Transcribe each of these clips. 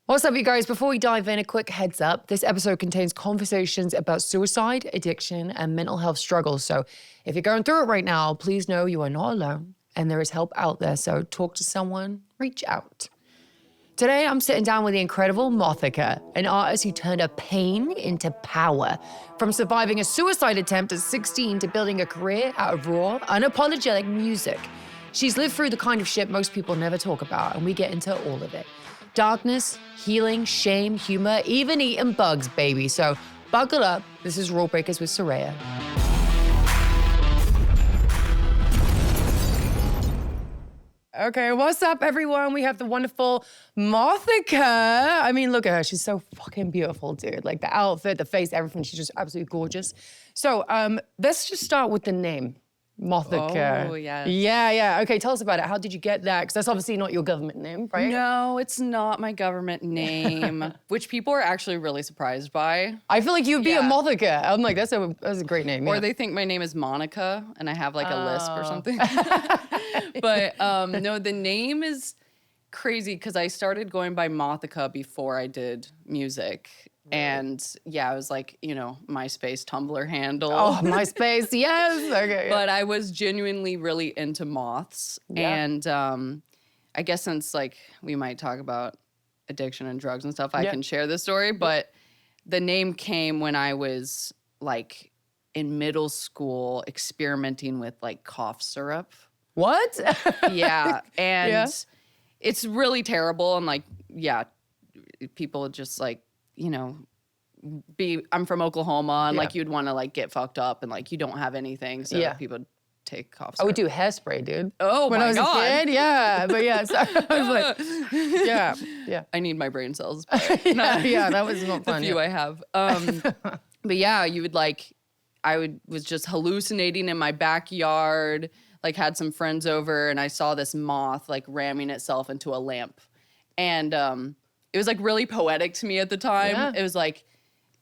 What's up, you guys? Before we dive in, a quick heads up. This episode contains conversations about suicide, addiction, and mental health struggles. So if you're going through it right now, please know you are not alone and there is help out there. So talk to someone, reach out. Today, I'm sitting down with the incredible Mothica, an artist who turned her pain into power. From surviving a suicide attempt at 16 to building a career out of raw, unapologetic music. She's lived through the kind of shit most people never talk about, and we get into all of it. Darkness, healing, shame, humor, even eating bugs, baby. So buckle up. This is Rulebreakers with Saraya. Okay, what's up, everyone? We have the wonderful Mothica. I mean, look at her. She's so fucking beautiful, dude. Like the outfit, the face, everything. She's just absolutely gorgeous. So let's just start with the name. Mothica. Oh, yes. Yeah. Okay, tell us about it. How did you get that? Because that's obviously not your government name, right? No, it's not my government name, which people are actually really surprised by. I feel like you'd be a Mothica. I'm like, that's a great name. Or they think my name is Monica and I have like a lisp or something. But no, the name is crazy because I started going by Mothica before I did music. And yeah, I was like, MySpace, Tumblr handle. Oh, MySpace, yes. Okay. But I was genuinely really into moths. Yeah. And I guess since like we might talk about addiction and drugs and stuff, I can share this story. But the name came when I was like in middle school experimenting with like cough syrup. What? Yeah. And it's really terrible. And like, people just like, I'm from Oklahoma and like you'd want to like get fucked up and like you don't have anything, so people take cough syrup. I would do hairspray, dude. Oh when my I was God. a kid, so I was like, yeah. I need my brain cells. That was not fun. The few I have. But yeah, you would like, was just hallucinating in my backyard. Like had some friends over and I saw this moth like ramming itself into a lamp, and it was like really poetic to me at the time. Yeah. It was like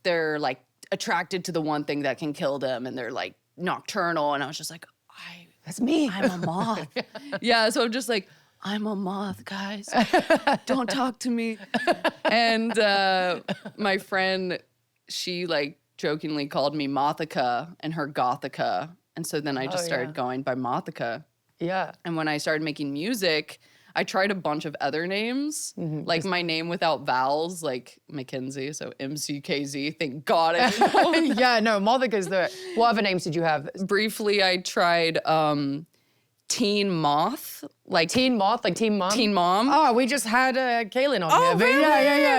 they're like attracted to the one thing that can kill them and they're like nocturnal. And I was just like, that's me. I'm a moth. Yeah, so I'm just like, I'm a moth, guys. Don't talk to me. And my friend, she like jokingly called me Mothica and her Gothica. And so then I just started going by Mothica. Yeah. And when I started making music, I tried a bunch of other names, like my name without vowels, like Mackenzie, so MCKZ. Thank God. Mothica's what other names did you have? Briefly, I tried Teen Moth. Like Teen Moth, like Teen Mom? Teen Mom. Oh, we just had Kaylin on here. Really?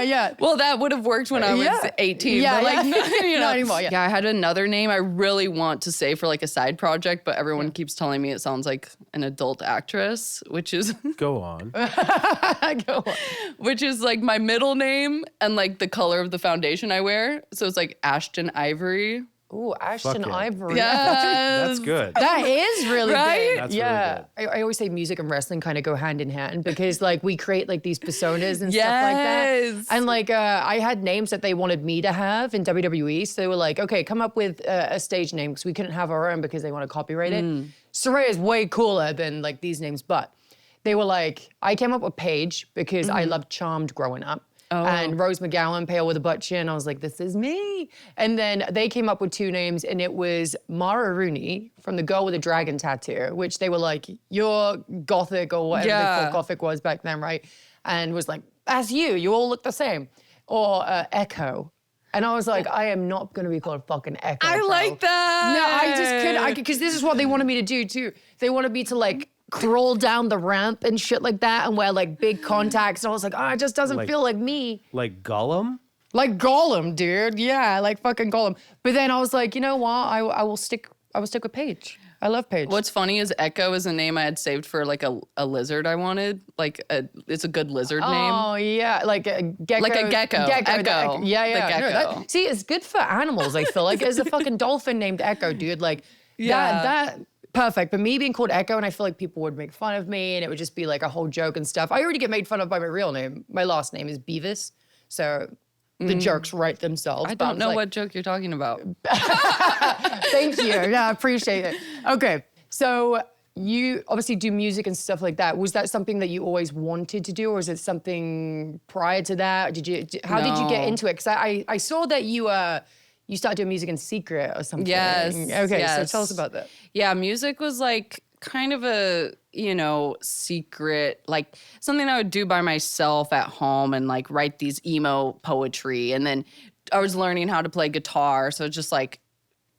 Yeah. Well, that would have worked when I was 18. Yeah, but like, not anymore. Yeah, I had another name I really want to say for like a side project, but everyone keeps telling me it sounds like an adult actress, which is... Go on. Go on. Which is like my middle name and like the color of the foundation I wear. So it's like Ashton Ivory. Ooh, Ashton Ivory. Yes. That's good. That is really right? good. That's really good. I always say music and wrestling kind of go hand in hand because like we create like these personas and stuff like that. And like I had names that they wanted me to have in WWE. So they were like, okay, come up with a stage name because we couldn't have our own because they want to copyright it. Saraya is way cooler than like these names, but they were like, I came up with Paige because I loved Charmed growing up. Oh. And Rose McGowan, Pale with a Butt Chin. I was like, this is me. And then they came up with two names, and it was Mara Rooney from The Girl with a Dragon Tattoo, which they were like, you're gothic or whatever they thought gothic was back then, right? And was like, that's you. You all look the same. Or Echo. And I was like, I am not going to be called fucking Echo. I like that. No, I just couldn't. Because this is what they wanted me to do, too. They wanted me to, like, crawl down the ramp and shit like that and wear like big contacts. And I was like, it just doesn't feel like me. Like Gollum? Like Gollum, dude. Yeah, like fucking Gollum. But then I was like, you know what? I will stick with Paige. I love Paige. What's funny is Echo is a name I had saved for like a lizard I wanted. Like it's a good lizard name. Oh yeah, like a gecko. Like a gecko. Echo. Yeah. The gecko. No, see, it's good for animals. I feel like there's a fucking dolphin named Echo, dude. Like that. Perfect. But me being called Echo, and I feel like people would make fun of me and it would just be like a whole joke and stuff. I already get made fun of by my real name. My last name is Beavis. So the jokes write themselves. I don't know what joke you're talking about. Thank you. Yeah, I appreciate it. Okay. So you obviously do music and stuff like that. Was that something that you always wanted to do, or is it something prior to that? How did you get No. into it? Because I saw that you started doing music in secret or something. Yes. Okay, yes. so tell us about that. Yeah, music was like kind of a, secret, like something I would do by myself at home and like write these emo poetry. And then I was learning how to play guitar. So just like,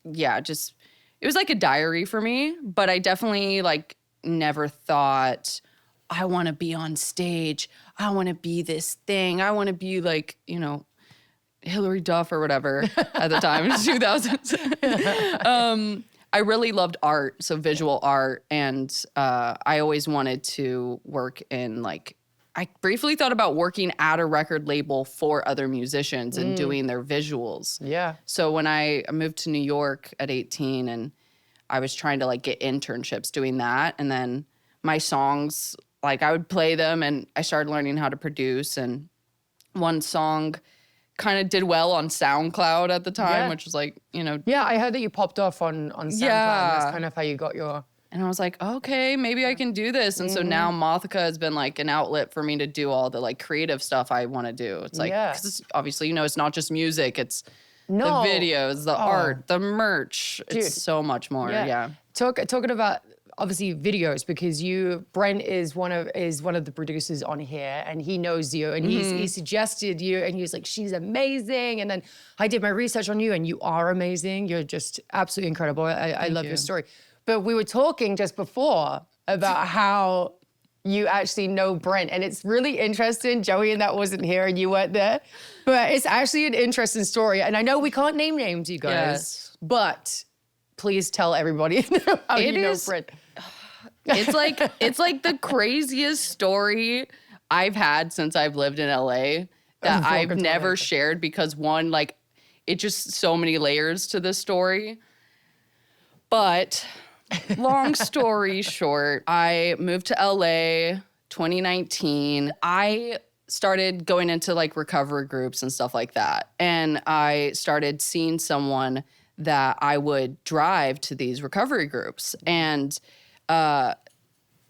it was like a diary for me, but I definitely like never thought I want to be on stage. I want to be this thing. I want to be like, Hillary Duff or whatever at the time, 2000s. I really loved art, so visual art. And I always wanted to work in I briefly thought about working at a record label for other musicians and doing their visuals. Yeah. So when I moved to New York at 18 and I was trying to like get internships doing that. And then my songs, like I would play them and I started learning how to produce. And one song kind of did well on SoundCloud at the time, which was like, Yeah, I heard that you popped off on SoundCloud. And that's kind of how you got your... And I was like, okay, maybe I can do this. And so now Mothica has been like an outlet for me to do all the like creative stuff I want to do. It's like, because obviously, it's not just music. It's the videos, the art, the merch. Dude. It's so much more. Yeah. Talking about obviously videos, because Brent is one of the producers on here, and he knows you, and he suggested you, and he was like, she's amazing. And then I did my research on you, and you are amazing. You're just absolutely incredible. I love your story. But we were talking just before about how you actually know Brent, and it's really interesting. Joey and that wasn't here, and you weren't there, but it's actually an interesting story. And I know we can't name names, you guys, but please tell everybody how you know Brent. It's like the craziest story I've had since I've lived in LA that I've never shared, because one, like, it just so many layers to this story. But long story short, I moved to LA 2019. I started going into like recovery groups and stuff like that. And I started seeing someone that I would drive to these recovery groups. And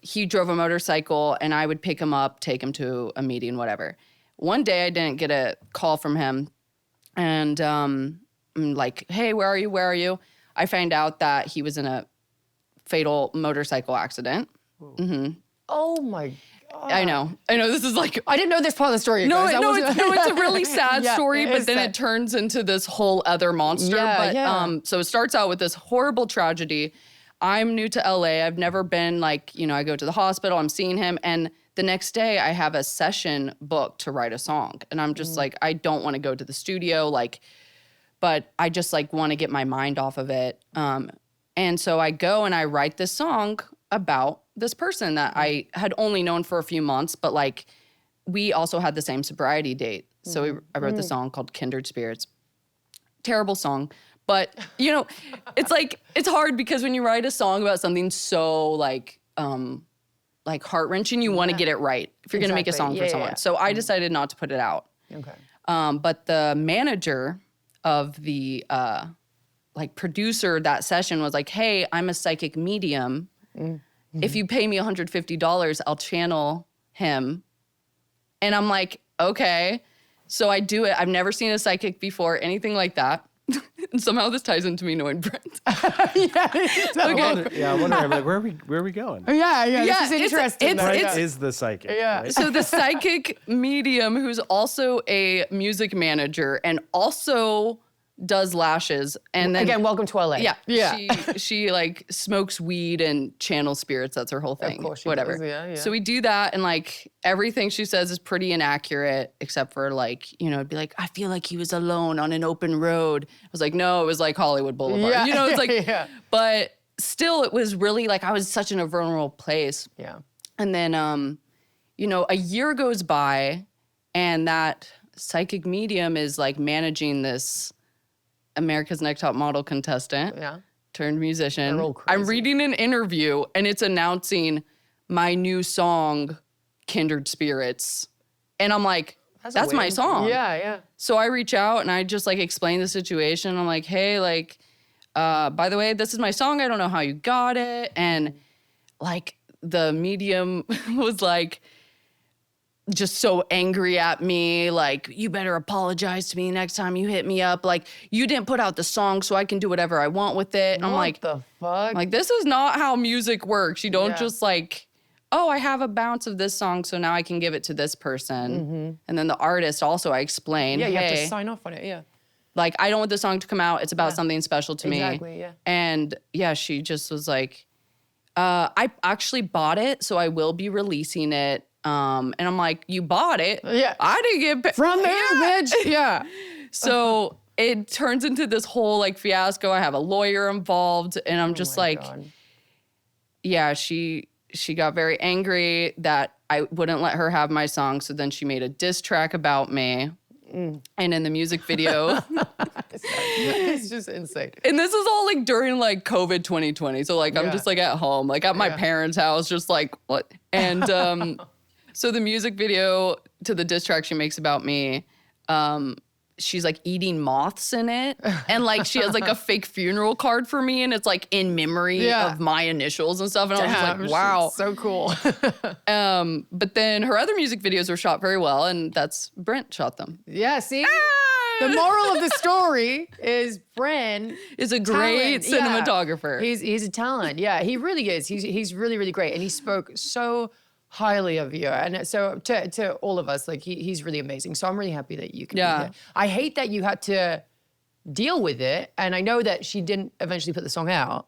he drove a motorcycle and I would pick him up, take him to a meeting, whatever. One day I didn't get a call from him. And I'm like, hey, where are you? Where are you? I find out that he was in a fatal motorcycle accident. Oh my God. I know. This is like, I didn't know this part of the story. No, it's a really sad story, but then it turns into this whole other monster. So it starts out with this horrible tragedy. I'm new to LA. I've never been like, I go to the hospital, I'm seeing him. And the next day I have a session booked to write a song. And I'm just like, I don't want to go to the studio, but I just like want to get my mind off of it. And so I go and I write this song about this person that I had only known for a few months, but like we also had the same sobriety date. So I wrote this song called Kindred Spirits. Terrible song. But, it's like, it's hard because when you write a song about something so like heart-wrenching, you want to get it right if you're going to make a song for someone. So I decided not to put it out. Okay. But the manager of the producer that session was like, hey, I'm a psychic medium. If you pay me $150, I'll channel him. And I'm like, okay. So I do it. I've never seen a psychic before, anything like that. And somehow this ties into me knowing Brent. I'm wondering, like, where are we going? This is interesting. Brent is the psychic. Yeah. Right? So the psychic medium, who's also a music manager and also does lashes, and then again, welcome to LA. Yeah. She like smokes weed and channels spirits. That's her whole thing. Of course she Whatever. does, yeah. So we do that, and like everything she says is pretty inaccurate, except for like, it'd be like, I feel like he was alone on an open road. I was like, no, it was like Hollywood Boulevard. Yeah. It's like, but still, it was really like I was such in a vulnerable place. Yeah. And then, a year goes by, and that psychic medium is like managing this America's Next Top Model contestant, turned musician. I'm reading an interview and it's announcing my new song, Kindred Spirits. And I'm like, that's my song. Yeah. So I reach out and I just like explain the situation. I'm like, hey, by the way, this is my song. I don't know how you got it. And like the medium was like just so angry at me, like, you better apologize to me next time you hit me up. Like, you didn't put out the song so I can do whatever I want with it. And I'm like, what the fuck? like, this is not how music works. You don't Yeah. just like, oh, I have a bounce of this song, so now I can give it to this person. And then the artist also, I explain, yeah, you have hey, to sign off on it. Yeah. like, I don't want the song to come out. It's about something special to me. Exactly, yeah. And yeah, she just was like, I actually bought it, so I will be releasing it. And I'm like, you bought it? Yeah. I didn't get paid. From there, bitch. Yeah. So it turns into this whole like fiasco. I have a lawyer involved, and I'm just Oh my like, God. yeah, she got very angry that I wouldn't let her have my song. So then she made a diss track about me. And in the music video, It's just insane. and this is all like during like COVID 2020. So like I'm Yeah. just like at home, like at my Yeah. parents' house, just like what? And so the music video to the diss track she makes about me, she's like eating moths in it. And like she has like a fake funeral card for me, and it's like in memory Yeah. of my initials and stuff. And I was just Damn, like, wow. so cool. But then her other music videos were shot very well, and that's Brent shot them. Yeah, see? The moral of the story is Bren Is a great talent. Yeah. cinematographer. He's a talent. Yeah, he really is. He's really, really great. And he spoke so highly of you. And so to all of us, like he's really amazing. So I'm really happy that you can Yeah. be here. I hate that you had to deal with it. And I know that she didn't eventually put the song out.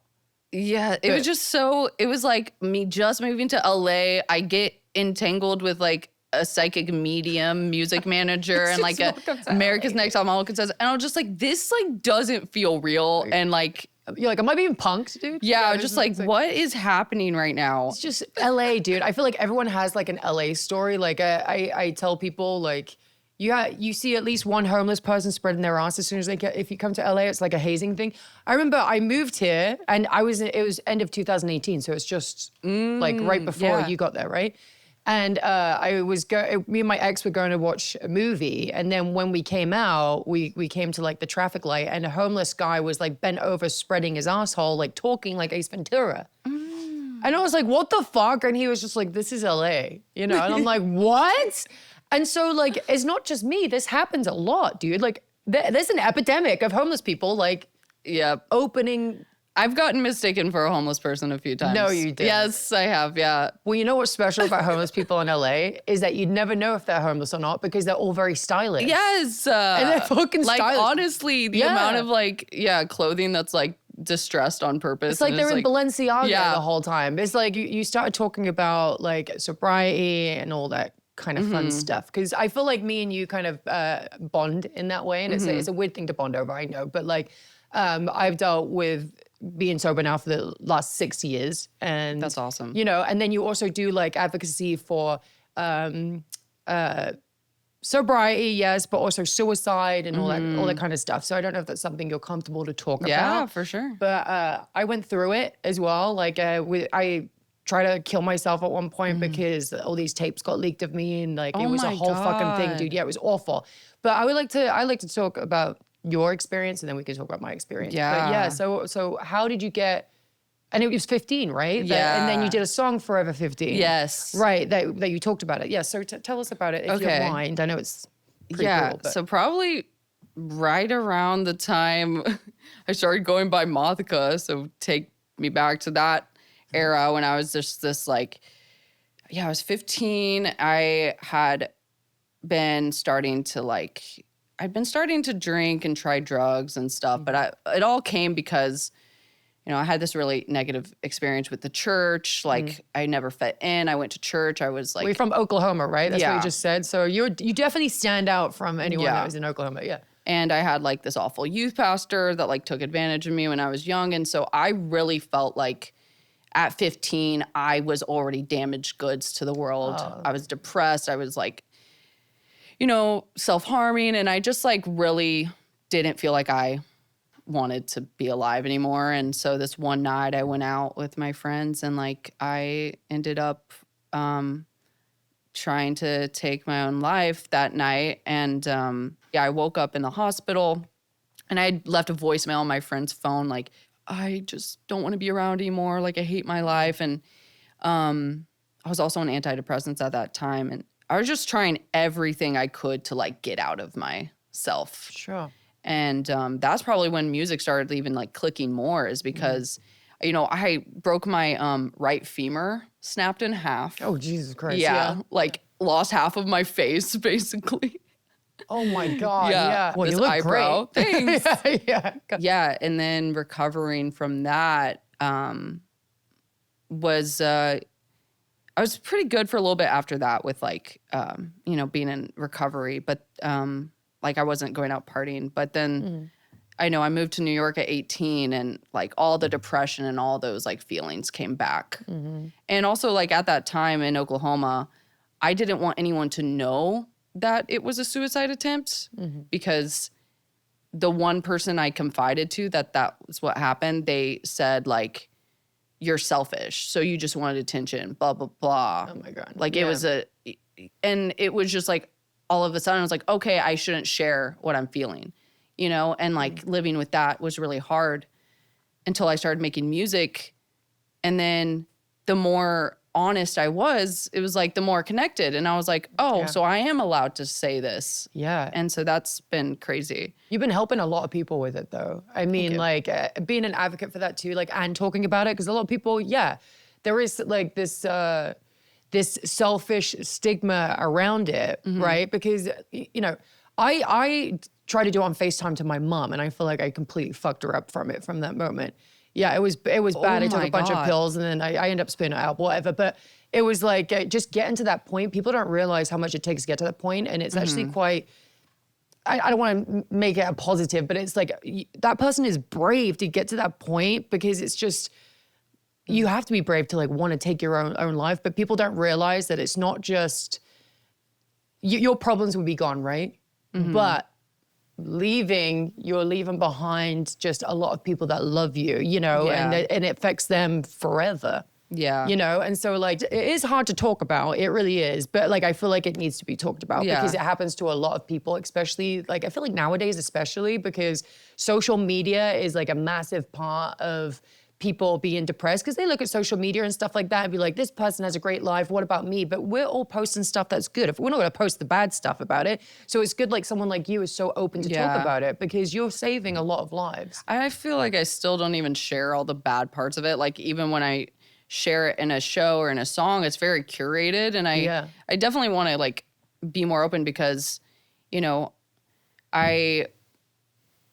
Yeah, it was just so, it was like me just moving to LA. I get entangled with like a psychic medium music manager and like a welcome to America's LA. Next Top Model contestant. And I was just like, this like doesn't feel real. And like, You're like, am I being punked, dude? yeah, I was this just like, what is happening right now? It's just LA, dude. I feel like everyone has like an LA story. Like I tell people like, you see at least one homeless person spreading their ass as soon as they get, if you come to LA, it's like a hazing thing. I remember I moved here and it was end of 2018. So it's just like right before yeah. you got there, right? And me and my ex were going to watch a movie. And then when we came out, we came to like the traffic light and a homeless guy was like bent over spreading his asshole, like talking like Ace Ventura. And I was like, what the fuck? And he was just like, this is LA, you know? And I'm like, what? And so like, it's not just me. This happens a lot, dude. Like there's an epidemic of homeless people like Yeah. opening. I've gotten mistaken for a homeless person a few times. No, you didn't. Yes, I have. Yeah. Well, you know what's special about homeless people in LA is that you'd never know if they're homeless or not because they're all very stylish. Yes. And they're fucking like stylish. honestly, the Yeah. amount of like, clothing that's like distressed on purpose. It's like and they're in Balenciaga Yeah. the whole time. It's like you started talking about like sobriety and all that kind of fun stuff. Because I feel like me and you kind of bond in that way. And it's a weird thing to bond over, I know. But like I've dealt with being sober now for the last 6 years. And That's awesome. You know, and then you also do like advocacy for sobriety, yes, but also suicide and all that kind of stuff. So I don't know if that's something you're comfortable to talk Yeah, about. for sure. But I went through it as well. Like I tried to kill myself at one point because all these tapes got leaked of me and like it Oh was a my whole fucking thing, God. dude. Yeah, it was awful. But I like to talk about your experience and then we can talk about my experience. But Yeah. yeah, so how did you get, and it was 15, right? Yeah. And then you did a song, Forever 15. Yes. Right, that you talked about it. Yeah, so tell us about it if you Okay. don't mind. I know it's pretty Yeah. cool. But. So probably right around the time I started going by Mothica. So take me back to that era when I was just this like, I was 15. I had been starting to like, I'd been starting to drink and try drugs and stuff, but it all came because, you know, I had this really negative experience with the church. Like I never fit in. I went to church. I was like, We're from Oklahoma, right? That's what Yeah. you just said. So you definitely stand out from anyone Yeah. that was in Oklahoma. Yeah. and I had like this awful youth pastor that like took advantage of me when I was young. And so I really felt like at 15, I was already damaged goods to the world. Oh. I was depressed. I was like, you know, self-harming. And I just like really didn't feel like I wanted to be alive anymore. And so this one night I went out with my friends and like I ended up trying to take my own life that night. And I woke up in the hospital and I left a voicemail on my friend's phone like, I just don't want to be around anymore. Like I hate my life. And I was also on antidepressants at that time. And I was just trying everything I could to like get out of myself. Sure. And that's probably when music started even like clicking more, is because, you know, I broke my right femur, snapped in half. Oh, Jesus Christ. Yeah. Like lost half of my face basically. Oh my God. Yeah. Well, This you look eyebrow. great. Thanks. yeah. Yeah. And then recovering from that was, I was pretty good for a little bit after that with like, you know, being in recovery, but like I wasn't going out partying. But then I know I moved to New York at 18 and like all the depression and all those like feelings came back. And also like at that time in Oklahoma, I didn't want anyone to know that it was a suicide attempt because the one person I confided to that was what happened, they said like, you're selfish, so you just wanted attention, blah, blah, blah. Oh my God. Like it was and it was just like, all of a sudden I was like, okay, I shouldn't share what I'm feeling, you know? And like living with that was really hard until I started making music. And then the more honest I was, it was like the more connected. And I was like, oh, so I am allowed to say this. Yeah. And so that's been crazy. You've been helping a lot of people with it, though. I mean, like being an advocate for that too, like, and talking about it, because a lot of people, there is like this this selfish stigma around it, right? Because you know, I try to do it on FaceTime to my mom, and I feel like I completely fucked her up from that moment. Yeah, it was bad. I took a bunch of pills, and then I ended up spitting it out, whatever. But it was like just getting to that point. People don't realize how much it takes to get to that point, and it's actually quite. I don't want to make it a positive, but it's like that person is brave to get to that point, because it's just you have to be brave to like want to take your own life. But people don't realize that it's not just your problems will be gone, right? But you're leaving behind just a lot of people that love you, you know, and it affects them forever. Yeah. You know, and so like it is hard to talk about. It really is. But like I feel like it needs to be talked about because it happens to a lot of people, especially like I feel like nowadays, especially because social media is like a massive part of people being depressed, because they look at social media and stuff like that and be like, this person has a great life, what about me? But we're all posting stuff that's good. If we're not going to post the bad stuff about it. So it's good like someone like you is so open to talk about it, because you're saving a lot of lives. I feel like I still don't even share all the bad parts of it. Like even when I share it in a show or in a song, it's very curated. And I definitely want to like be more open, because, you know, I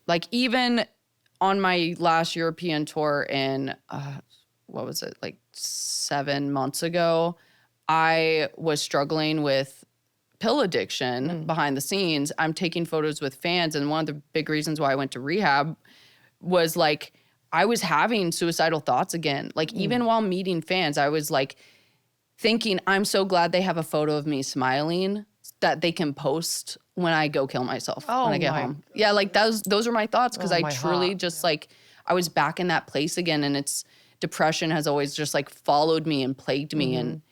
like even on my last European tour in, what was it, like 7 months ago, I was struggling with pill addiction behind the scenes. I'm taking photos with fans. And one of the big reasons why I went to rehab was like, I was having suicidal thoughts again. Like even while meeting fans, I was like thinking, I'm so glad they have a photo of me smiling that they can post when I go kill myself when I get home. Yeah, like those are my thoughts, because I truly just like, I was back in that place again, and it's depression has always just like followed me and plagued me. And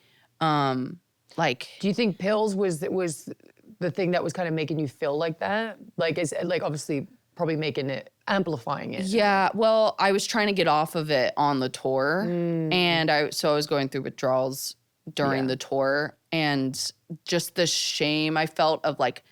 like. Do you think pills was the thing that was kind of making you feel like that? Like is like obviously probably amplifying it. Yeah, well, I was trying to get off of it on the tour, and I was going through withdrawals during the tour, and just the shame I felt of like,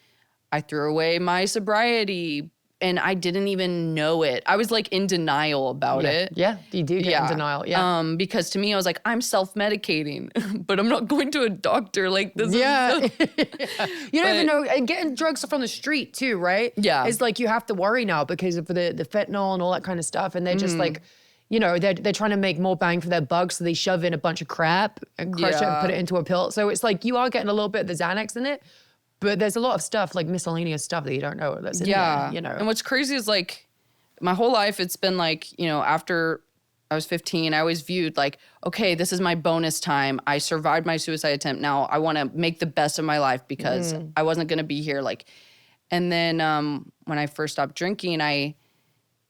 I threw away my sobriety and I didn't even know it. I was like in denial about it. Yeah, you do get in denial. Yeah. Because to me, I was like, I'm self-medicating, but I'm not going to a doctor. Like this. Yeah. You don't even know. And getting drugs from the street too, right? Yeah. It's like you have to worry now because of the fentanyl and all that kind of stuff. And they're just like, you know, they're trying to make more bang for their buck, so they shove in a bunch of crap and crush it and put it into a pill. So it's like you are getting a little bit of the Xanax in it, but there's a lot of stuff, like miscellaneous stuff that you don't know that's in there, you know. And what's crazy is like my whole life it's been like, you know, after I was 15, I always viewed like, okay, this is my bonus time. I survived my suicide attempt. Now I want to make the best of my life because I wasn't going to be here. Like, and then when I first stopped drinking,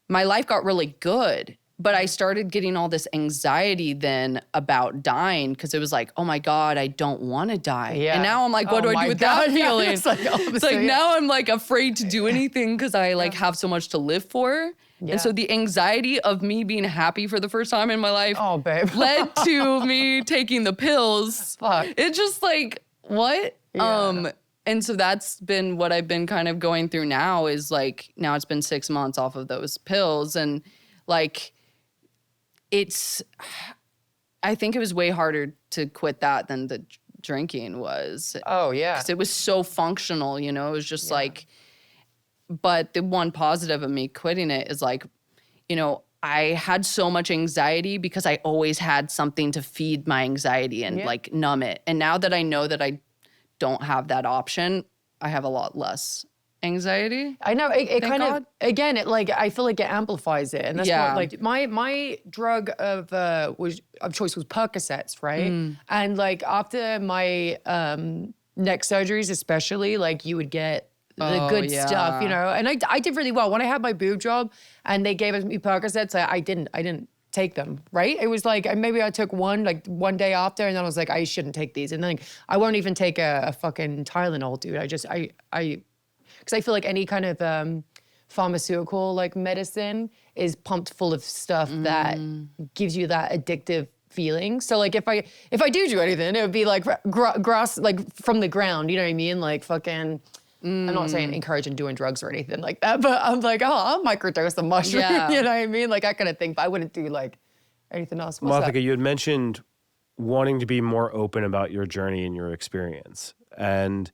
my life got really good. But I started getting all this anxiety then about dying, because it was like, oh my God, I don't want to die. Yeah. And now I'm like, what do I do with that feeling? It's like now I'm like afraid to do anything because I like have so much to live for. And so the anxiety of me being happy for the first time in my life babe. led to me taking the pills. Fuck. It's just like, what? Yeah. And so that's been what I've been kind of going through now is like, now it's been 6 months off of those pills. And like, I think it was way harder to quit that than the drinking was. Oh, yeah. Because it was so functional, you know, it was just like, but the one positive of me quitting it is like, you know, I had so much anxiety because I always had something to feed my anxiety and like numb it. And now that I know that I don't have that option, I have a lot less anxiety. I know it kind God. of, again, it like, I feel like it amplifies it. And that's what like my drug of choice was Percocets, right? And like after my neck surgeries, especially, like you would get the good stuff, you know? And I did really well. When I had my boob job and they gave me Percocets, I didn't take them, right? It was like, maybe I took one day after and then I was like, I shouldn't take these. And then I won't even take a fucking Tylenol, dude. Because I feel like any kind of pharmaceutical like medicine is pumped full of stuff that gives you that addictive feeling. So like if I do anything, it would be like grass, like from the ground, you know what I mean? Like fucking, I'm not saying encouraging doing drugs or anything like that, but I'm like, I'll microdose a mushroom, you know what I mean? Like that kind of thing, but I wouldn't do like anything else. Mothica, you had mentioned wanting to be more open about your journey and your experience. And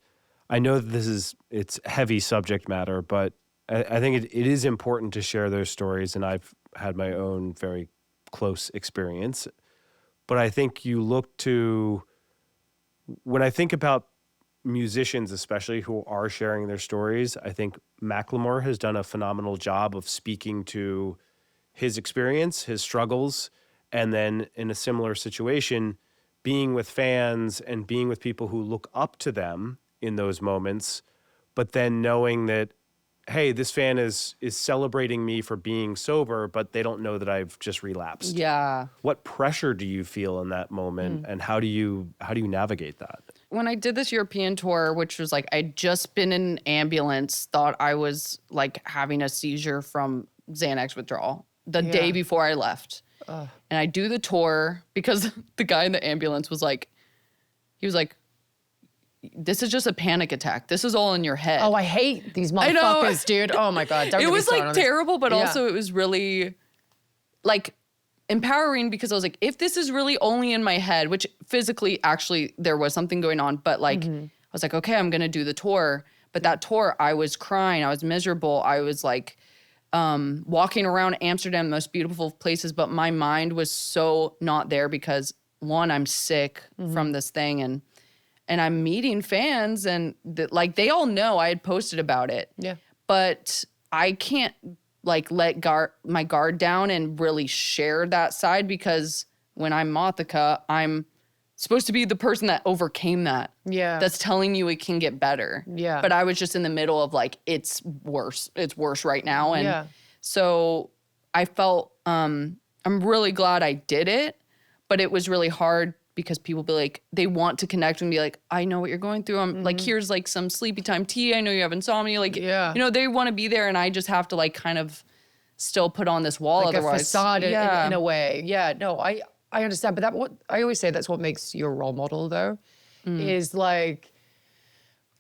I know that it's heavy subject matter, but I think it is important to share those stories. And I've had my own very close experience. But I think you look to, when I think about musicians, especially who are sharing their stories, I think Macklemore has done a phenomenal job of speaking to his experience, his struggles, and then in a similar situation, being with fans and being with people who look up to them in those moments, but then knowing that, hey, this fan is celebrating me for being sober, but they don't know that I've just relapsed. Yeah. What pressure do you feel in that moment, and how do you navigate that? When I did this European tour, which was like, I'd just been in an ambulance, thought I was like having a seizure from Xanax withdrawal the day before I left. And I do the tour because the guy in the ambulance was like, this is just a panic attack. This is all in your head. Oh, I hate these motherfuckers, dude. Oh my God. Don't it get me was started like on this. terrible, but also it was really like empowering because I was like, if this is really only in my head, which physically actually there was something going on, but like I was like, okay, I'm gonna do the tour. But that tour, I was crying, I was miserable, I was like walking around Amsterdam, the most beautiful places, but my mind was so not there because one, I'm sick from this thing and I'm meeting fans and like they all know I had posted about it. Yeah. But I can't like let my guard down and really share that side because when I'm Mothica, I'm supposed to be the person that overcame that. Yeah. That's telling you it can get better. Yeah. But I was just in the middle of like, it's worse. It's worse right now. And so I felt, I'm really glad I did it, but it was really hard because people be like, they want to connect and be like, I know what you're going through. I'm like, here's like some sleepy time tea. I know you have insomnia. Like, you know, they want to be there and I just have to like kind of still put on this wall. Like otherwise. a facade in a way. Yeah, no, I understand. But what I always say, that's what makes you a role model though, is like,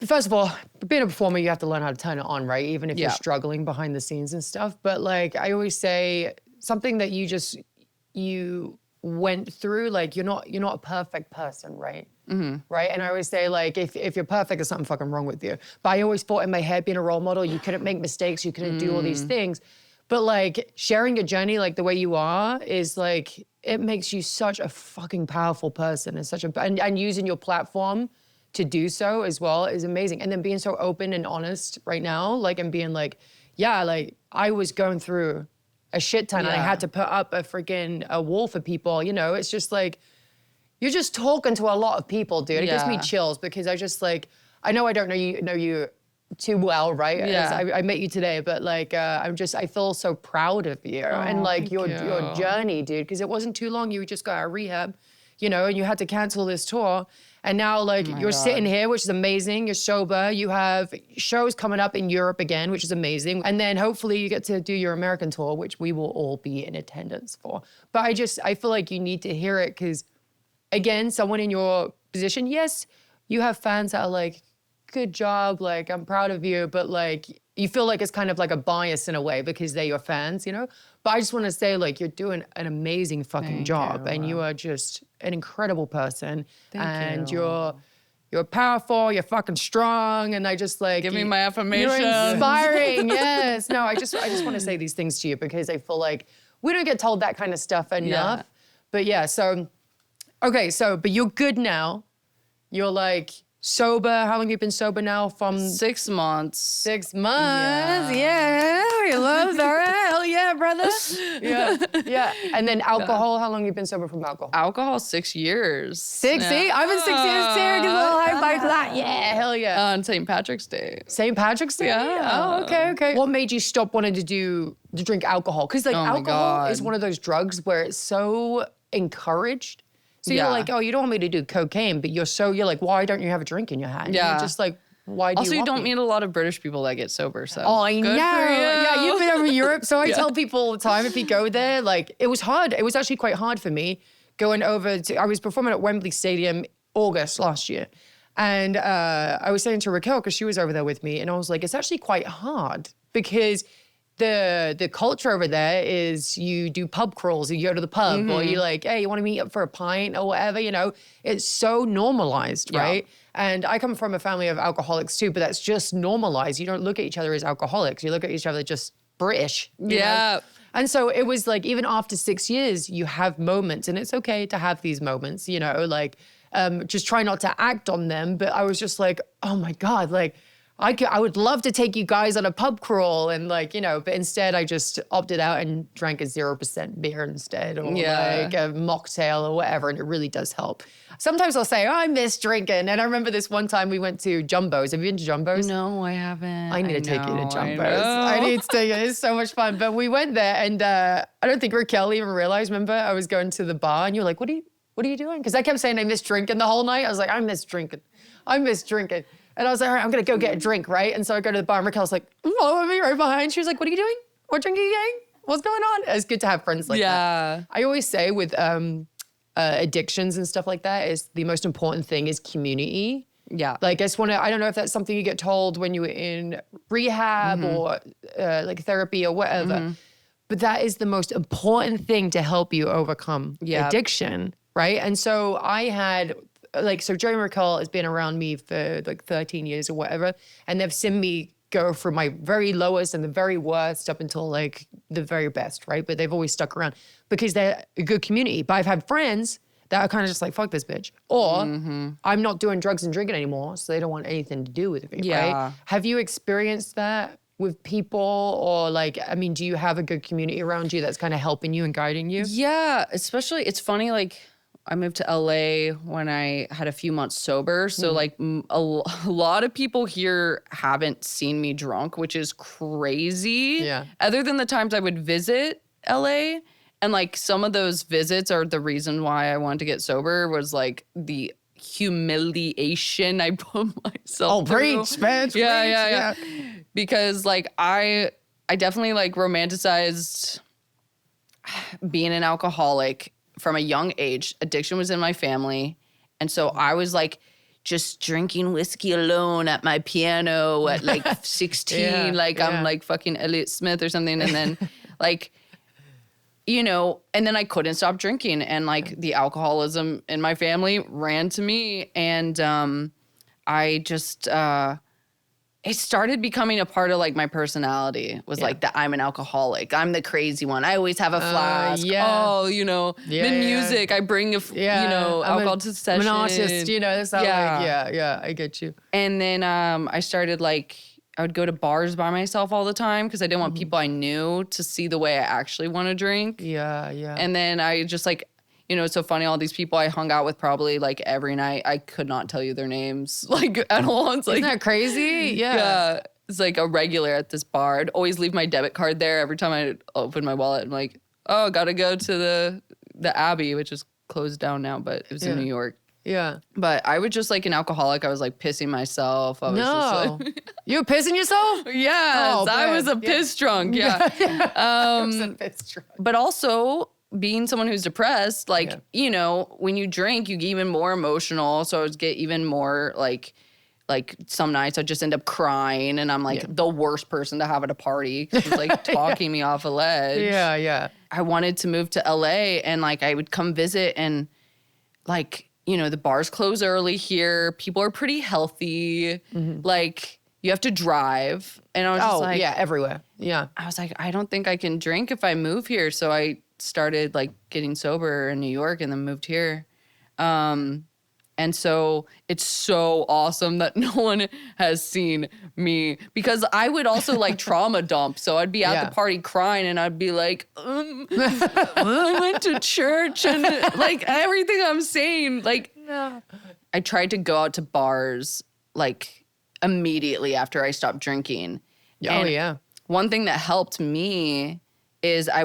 first of all, being a performer, you have to learn how to turn it on, right? Even if you're struggling behind the scenes and stuff. But like, I always say something that you went through, like you're not a perfect person, right? Right? And I always say like, if you're perfect, there's something fucking wrong with you. But I always thought in my head, being a role model, you couldn't make mistakes, you couldn't do all these things. But like sharing your journey like the way you are is like, it makes you such a fucking powerful person and and using your platform to do so as well is amazing. And then being so open and honest right now, like, and being like, yeah, like I was going through a shit ton and I had to put up a wall for people, you know, it's just like, you're just talking to a lot of people, dude. It gives me chills because I just like, I know I don't know you too well, right? Yeah. I met you today, but like, I feel so proud of you and like your journey, dude, because it wasn't too long. You just got out of rehab, and you had to cancel this tour. And now, like, you're sitting here, which is amazing. You're sober. You have shows coming up in Europe again, which is amazing. And then hopefully you get to do your American tour, which we will all be in attendance for. But I feel like you need to hear it because, again, someone in your position, yes, you have fans that are like, good job, like, I'm proud of you. But, like, you feel like it's kind of like a bias in a way because they're your fans, But I just want to say, like, you're doing an amazing fucking job. And you are just an incredible person. Thank you. You're powerful, you're fucking strong. And I just like... Give me my affirmation. You're inspiring, yes. No, I just want to say these things to you because I feel like we don't get told that kind of stuff enough. But yeah, but you're good now. You're like... sober. How long have you been sober now? From 6 months. 6 months. Yeah. You love that. Hell yeah, brother. Yeah. And then alcohol. How long have you been sober from alcohol? Alcohol, 6 years. 6? Yeah. See, I've been 6 years too. Give a little high five to that. Yeah, hell yeah. On St. Patrick's Day. St. Patrick's Day? Yeah. Oh, okay. What made you stop wanting to drink alcohol? Because like alcohol is one of those drugs where it's so encouraged. So you're like, oh, you don't want me to do cocaine, but you're like, why don't you have a drink in your hand? Yeah. You're just like, why do also, you don't meet a lot of British people that get sober, so. Oh, I know. Good for you. Yeah, you've been over Europe. So I tell people all the time, if you go there, like, it was hard. It was actually quite hard for me going over I was performing at Wembley Stadium August last year. And I was saying to Raquel, because she was over there with me, and I was like, it's actually quite hard because the culture over there is you do pub crawls, you go to the pub, or you're like, hey, you want to meet up for a pint or whatever, It's so normalized, right? And I come from a family of alcoholics too, but that's just normalized. You don't look at each other as alcoholics. You look at each other just British. You know? And so it was like, even after 6 years, you have moments, and it's okay to have these moments, just try not to act on them. But I was just like, oh my God, like, I would love to take you guys on a pub crawl and but instead I just opted out and drank a 0% beer instead, or like a mocktail or whatever, and it really does help. Sometimes I'll say, oh, I miss drinking. And I remember this one time we went to Jumbo's. Have you been to Jumbo's? No, I haven't. I need to take you to Jumbo's. I need to take you. It's so much fun. But we went there, and I don't think Raquel even realized. Remember, I was going to the bar, and you were like, what are you doing? Because I kept saying I miss drinking the whole night. I was like, I miss drinking. And I was like, all right, I'm going to go get a drink, right? And so I go to the bar, and Raquel's like, follow me right behind. She was like, what are you doing? What drink are you getting? What's going on? It's good to have friends like that. I always say with addictions and stuff like that is the most important thing is community. Yeah. Like, I don't know if that's something you get told when you were in rehab or like therapy or whatever, but that is the most important thing to help you overcome addiction, right? And so I had... so Joey and Raquel has been around me for like 13 years or whatever, and they've seen me go from my very lowest and the very worst up until like the very best, right? But they've always stuck around because they're a good community. But I've had friends that are kind of just like, fuck this bitch. Or I'm not doing drugs and drinking anymore, so they don't want anything to do with me, right? Have you experienced that with people, or like, I mean, do you have a good community around you that's kind of helping you and guiding you? Yeah, especially, it's funny, like, I moved to LA when I had a few months sober. So like a lot of people here haven't seen me drunk, which is crazy. Yeah. Other than the times I would visit LA, and like some of those visits are the reason why I wanted to get sober, was like the humiliation I put myself through. Preach, man. Yeah. Because like I definitely like romanticized being an alcoholic from a young age. Addiction was in my family. And so I was like just drinking whiskey alone at my piano at like 16, I'm like fucking Elliott Smith or something. And then like, and then I couldn't stop drinking, and like the alcoholism in my family ran to me. And I just, it started becoming a part of like my personality, was like that I'm an alcoholic. I'm the crazy one. I always have a flask. Music, I bring alcohol to sessions. I'm an artist, that's not I get you. And then I started like, I would go to bars by myself all the time because I didn't want people I knew to see the way I actually want to drink. Yeah. And then I just like, it's so funny, all these people I hung out with probably like every night, I could not tell you their names like at all. It's like, isn't that crazy? Yeah. It's like a regular at this bar. I'd always leave my debit card there every time I open my wallet. I'm like, oh, gotta go to the Abbey, which is closed down now, but it was in New York. Yeah. But I was just like an alcoholic. I was like pissing myself. I was just like, you were pissing yourself? Yes, Oh, I was a piss drunk. Yeah. Piss drunk. But also being someone who's depressed, like, you know, when you drink, you get even more emotional. So I would get even more like some nights I just end up crying and I'm like the worst person to have at a party. She's like talking me off a ledge. Yeah, yeah. I wanted to move to LA and like I would come visit and like, you know, the bars close early here. People are pretty healthy. Like you have to drive. And I was just like, everywhere. Yeah. I was like, I don't think I can drink if I move here. So I started like getting sober in New York and then moved here. And so it's so awesome that no one has seen me because I would also like trauma dump. So I'd be at the party crying and I'd be like, I went to church and like everything I'm saying, like I tried to go out to bars like immediately after I stopped drinking. One thing that helped me is I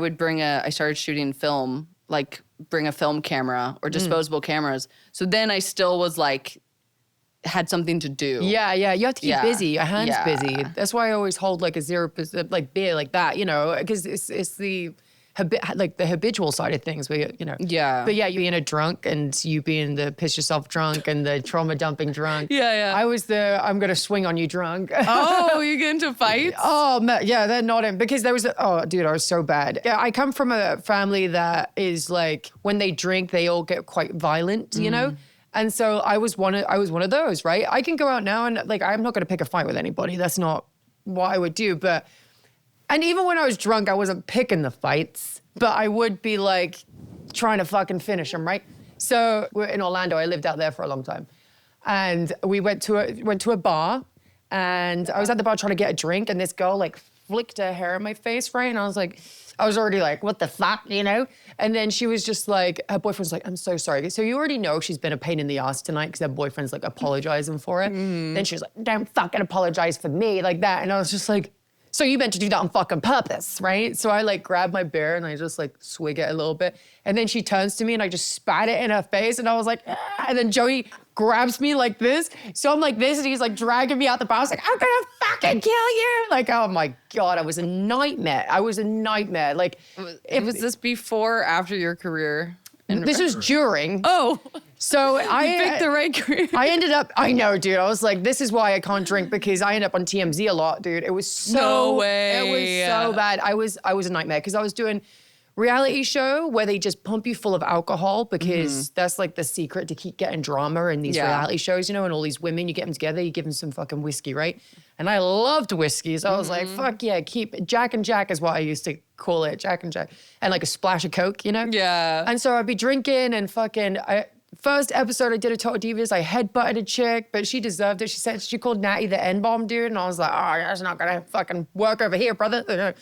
started shooting film, like bring a film camera or disposable cameras. So then I still was like, had something to do. Yeah. You have to keep busy. Your hands busy. That's why I always hold like a 0% like beer like that, you know, because it's the habitual side of things where, you know. Yeah. But you being a drunk and you being the piss yourself drunk and the trauma dumping drunk. Yeah. I was the I'm going to swing on you drunk. Oh, you get into fights? Oh, yeah, they're not in. Because there was, I was so bad. Yeah, I come from a family that is like, when they drink, they all get quite violent, you know? And so I was one of those, right? I can go out now and like, I'm not going to pick a fight with anybody. That's not what I would do. And even when I was drunk, I wasn't picking the fights, but I would be like trying to fucking finish them, right? So we're in Orlando. I lived out there for a long time. And we went to a bar and I was at the bar trying to get a drink and this girl like flicked her hair in my face, right? And I was already like, what the fuck, you know? And then she was just like, her boyfriend's like, I'm so sorry. So you already know she's been a pain in the ass tonight because her boyfriend's like apologizing for it. Then she was like, don't fucking apologize for me like that. And I was just like, so you meant to do that on fucking purpose, right? So I like grabbed my beer and I just like swig it a little bit. And then she turns to me and I just spat it in her face and I was like, ah. And then Joey grabs me like this. So I'm like this and he's like dragging me out the bar. I was like, I'm gonna fucking kill you. Like, oh my God, I was a nightmare. Like, was this before or after your career? This was during. Oh. So you picked the right career. I know, dude. I was like, this is why I can't drink because I end up on TMZ a lot, dude. It was so no way. It was so bad. I was a nightmare because I was doing reality show where they just pump you full of alcohol because that's like the secret to keep getting drama in these reality shows, you know, and all these women, you get them together, you give them some fucking whiskey, right? And I loved whiskey. So I was like, fuck yeah, keep Jack and Jack is what I used to call it, Jack and Jack. And like a splash of Coke, you know? Yeah. And so I'd be drinking and fucking, first episode I did a Total Divas, I headbutted a chick, but she deserved it. She called Natty the N-bomb dude. And I was like, oh, that's not gonna fucking work over here, brother.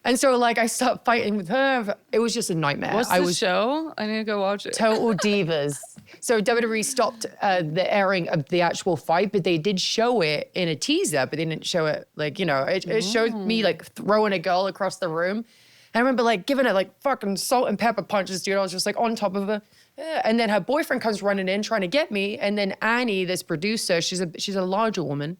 And so like I stopped fighting with her. It was just a nightmare. What's the show? I need to go watch it. Total Divas. So WWE stopped the airing of the actual fight, but they did show it in a teaser, but they didn't show it like, you know, it showed me like throwing a girl across the room. And I remember like giving her like fucking salt and pepper punches, dude. I was just like on top of her. Yeah. And then her boyfriend comes running in trying to get me. And then Annie, this producer, she's a larger woman.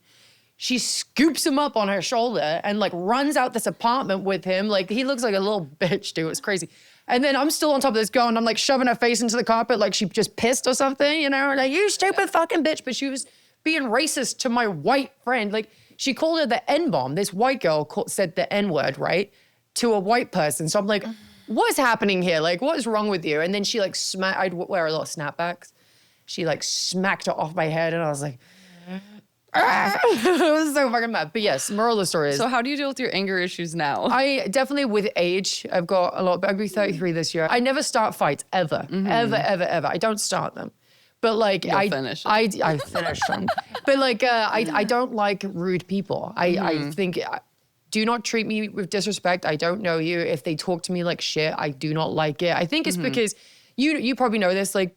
She scoops him up on her shoulder and like runs out this apartment with him. Like he looks like a little bitch, dude. It's crazy. And then I'm still on top of this girl and I'm like shoving her face into the carpet like she just pissed or something, you know? Like, you stupid fucking bitch. But she was being racist to my white friend. Like she called her the N-bomb. This white girl said the N-word, right? To a white person. So I'm like, what's happening here? Like, what is wrong with you? And then she like I'd wear a lot of snapbacks. She like smacked it off my head and I was like, I was so fucking mad. But yes, moral of the story is. So how do you deal with your anger issues now? I definitely, with age, I've got a lot, but I'll be 33 this year. I never start fights, ever. Ever. I don't start them. But like, I finish them. But like, I don't like rude people. I think, do not treat me with disrespect. I don't know you. If they talk to me like shit, I do not like it. I think it's because, you probably know this, like,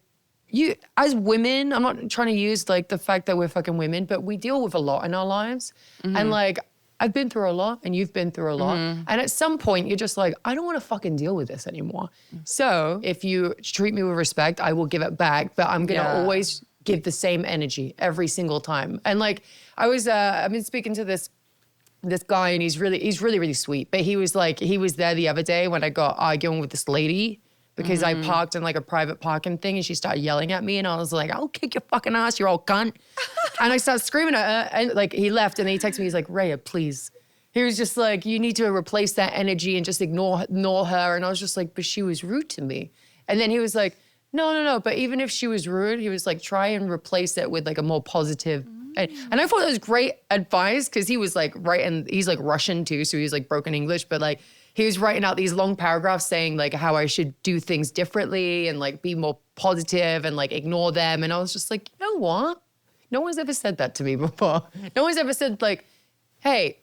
you, as women, I'm not trying to use like the fact that we're fucking women, but we deal with a lot in our lives. And like, I've been through a lot and you've been through a lot. And at some point you're just like, I don't want to fucking deal with this anymore. So if you treat me with respect, I will give it back, but I'm going to always give the same energy every single time. And like, I've been speaking to this guy and he's really sweet, but he was there the other day when I got arguing with this lady because I parked in like a private parking thing and she started yelling at me and I was like, I'll kick your fucking ass, you old cunt. And I started screaming at her and like he left and then he texted me, he's like, Raya, please. He was just like, you need to replace that energy and just ignore her. And I was just like, but she was rude to me. And then he was like, no. But even if she was rude, he was like, try and replace it with like a more positive. And I thought it was great advice because he was like he's like Russian too. So he's like broken English, but like he was writing out these long paragraphs saying like how I should do things differently and like be more positive and like ignore them. And I was just like, you know what? No one's ever said that to me before. No one's ever said like, hey,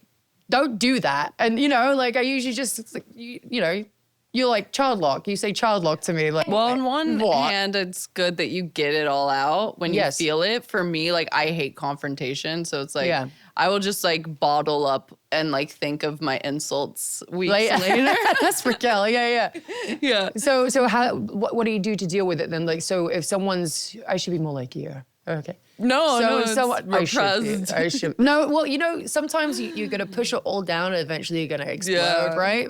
don't do that. And you know, like I usually just, like, you know, you're like child lock. You say child lock to me. Like, well, on one hand, it's good that you get it all out when you feel it. For me, like I hate confrontation. So it's like, I will just like bottle up and like think of my insults weeks later. That's Raquel. Yeah. So what do you do to deal with it then? Like, so if I should be more like you. Okay. No, I should. No, well, you know, sometimes you're going to push it all down and eventually you're going to explode, right?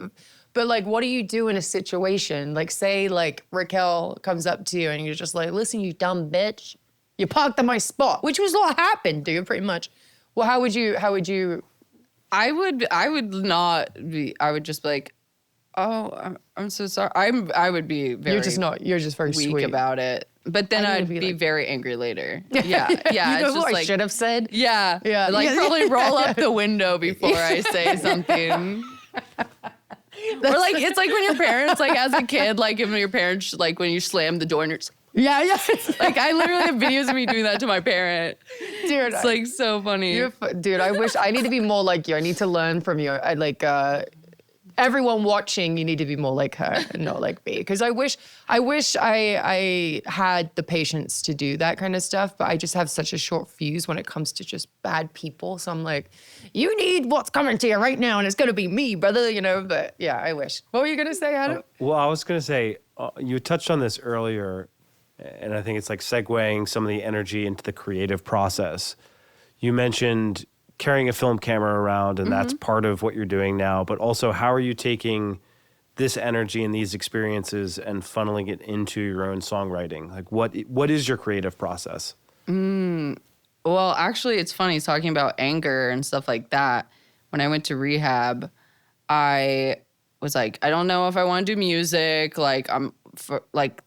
But like, what do you do in a situation? Like say like Raquel comes up to you and you're just like, listen, you dumb bitch. You parked on my spot, which was what happened, dude, pretty much. Well, how would you? I would not be, I would just be like, oh, I'm so sorry. I would be very you're just very weak sweet about it. But then I'd be like, very angry later. Yeah. You know what I should have said? Yeah. Like probably roll up the window before I say something. Or like, it's like when your parents, like as a kid, like when your parents, like when you slam the door and you're just like, like I literally have videos of me doing that to my parent. Dude. It's like so funny. Dude, I need to be more like you. I need to learn from you. I like, everyone watching, you need to be more like her and not like me. Because I wish I had the patience to do that kind of stuff, but I just have such a short fuse when it comes to just bad people. So I'm like, you need what's coming to you right now, and it's gonna be me, brother. You know. But yeah, I wish. What were you gonna say, Adam? Well, I was gonna say you touched on this earlier, and I think it's like segueing some of the energy into the creative process. You mentioned carrying a film camera around, and that's part of what you're doing now. But also, how are you taking this energy and these experiences and funneling it into your own songwriting? Like, what is your creative process? Well, actually, it's funny talking about anger and stuff like that. When I went to rehab, I was like, I don't know if I want to do music. Like,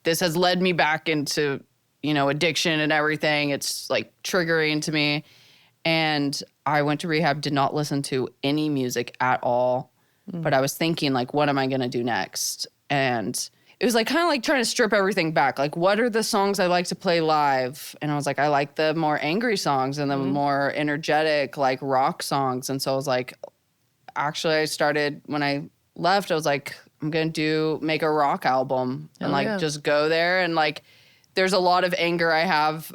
this has led me back into, you know, addiction and everything. It's like triggering to me. And I went to rehab, did not listen to any music at all. But I was thinking, like, what am I going to do next? And it was like kind of like trying to strip everything back. Like, what are the songs I like to play live? And I was like, I like the more angry songs and the more energetic, like rock songs. And so I was like, actually, I started when I left, I was like, I'm going to make a rock album and just go there. And like, there's a lot of anger I have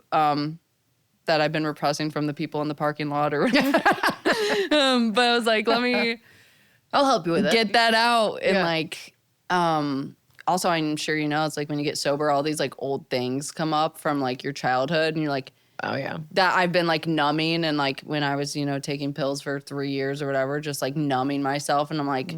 that I've been repressing from the people in the parking lot or whatever. But I was like, I'll help you with it. Get that out. And like, also, I'm sure you know, it's like when you get sober, all these like old things come up from like your childhood and you're like, oh yeah. That I've been like numbing. And like when I was, you know, taking pills for 3 years or whatever, just like numbing myself. And I'm like,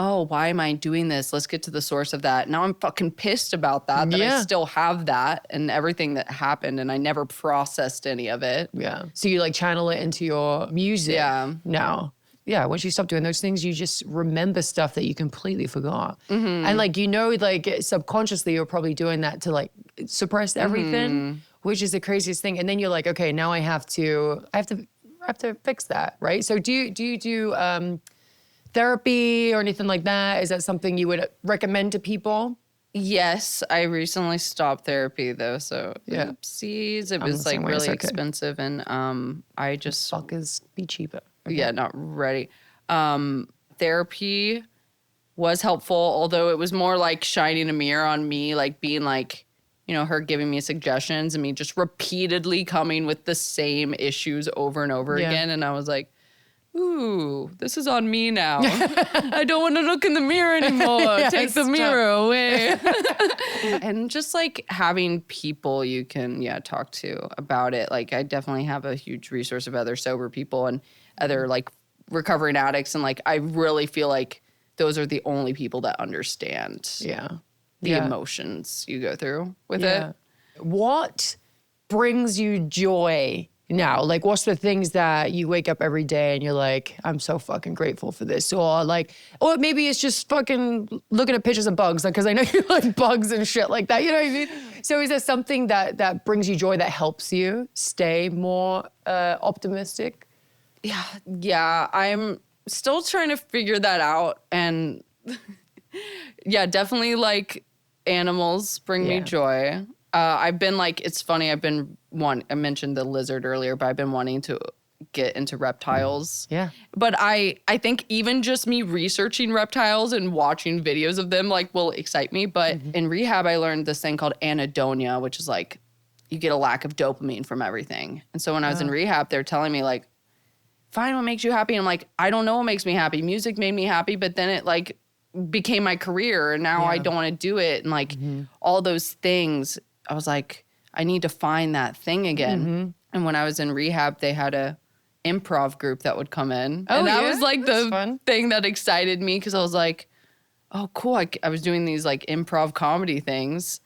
oh, why am I doing this? Let's get to the source of that. Now I'm fucking pissed about that I still have that and everything that happened and I never processed any of it. Yeah. So you like channel it into your music now. Yeah, once you stop doing those things, you just remember stuff that you completely forgot. And like, you know, like subconsciously you're probably doing that to like suppress everything, which is the craziest thing. And then you're like, okay, now I have to fix that, right? So do you do therapy or anything like that? Is that something you would recommend to people? Yes, I recently stopped therapy though, so oopsies. It was like really expensive and I just fuckers be cheaper. Okay. Yeah, not ready. Therapy was helpful, although it was more like shining a mirror on me, like being like, you know, her giving me suggestions and me just repeatedly coming with the same issues over and over again. And I was like, ooh, this is on me now. I don't want to look in the mirror anymore. Take the mirror away. And just like having people you can, talk to about it. Like I definitely have a huge resource of other sober people and other like recovering addicts. And like, I really feel like those are the only people that understand the emotions you go through with it. What brings you joy now? Like, what's the things that you wake up every day and you're like, I'm so fucking grateful for this? Or like, or maybe it's just fucking looking at pictures of bugs, like, because I know you like bugs and shit like that. You know what I mean? So is there something that brings you joy that helps you stay more optimistic? Yeah. I'm still trying to figure that out. And definitely like animals bring me joy. I've been like, it's funny, I mentioned the lizard earlier, but I've been wanting to get into reptiles. Yeah. But I think even just me researching reptiles and watching videos of them like will excite me. But in rehab, I learned this thing called anhedonia, which is like, you get a lack of dopamine from everything. And so when I was in rehab, they're telling me like, find what makes you happy. And I'm like, I don't know what makes me happy. Music made me happy, but then it like became my career and now I don't want to do it. And like all those things, I was like, I need to find that thing again. And when I was in rehab, they had a improv group that would come in. And that was like the thing that excited me because I was like, oh, cool. I was doing these like improv comedy things.